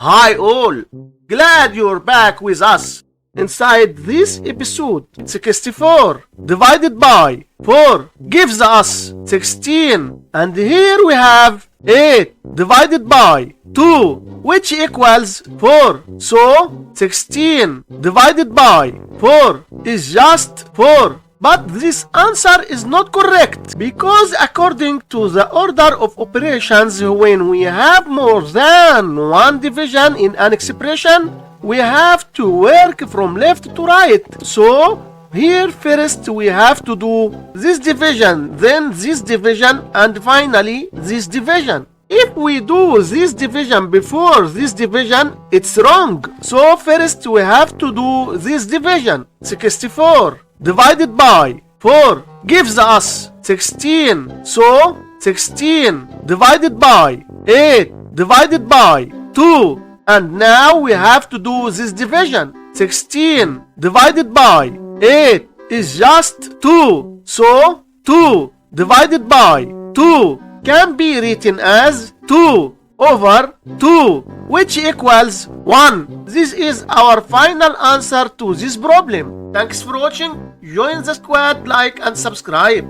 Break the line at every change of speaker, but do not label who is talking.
Hi all, glad you're back with us. Inside this episode, 64 divided by 4 gives us 16. And here we have 8 divided by 2, which equals 4. So 16 divided by 4 is just 4. But this answer is not correct because according to the order of operations, when we have more than one division in an expression, we have to work from left to right. So here first we have to do this division, then this division, and finally this division. If we do this division before this division, it's wrong. So first we have to do this division. 64 divided by 4 gives us 16. So 16 divided by 8 divided by 2. And now we have to do this division. 16 divided by 8 is just 2. So 2 divided by 2 can be written as 2 over 2, which equals 1. This is our final answer to this problem. Thanks for watching. Join the squad, like and subscribe.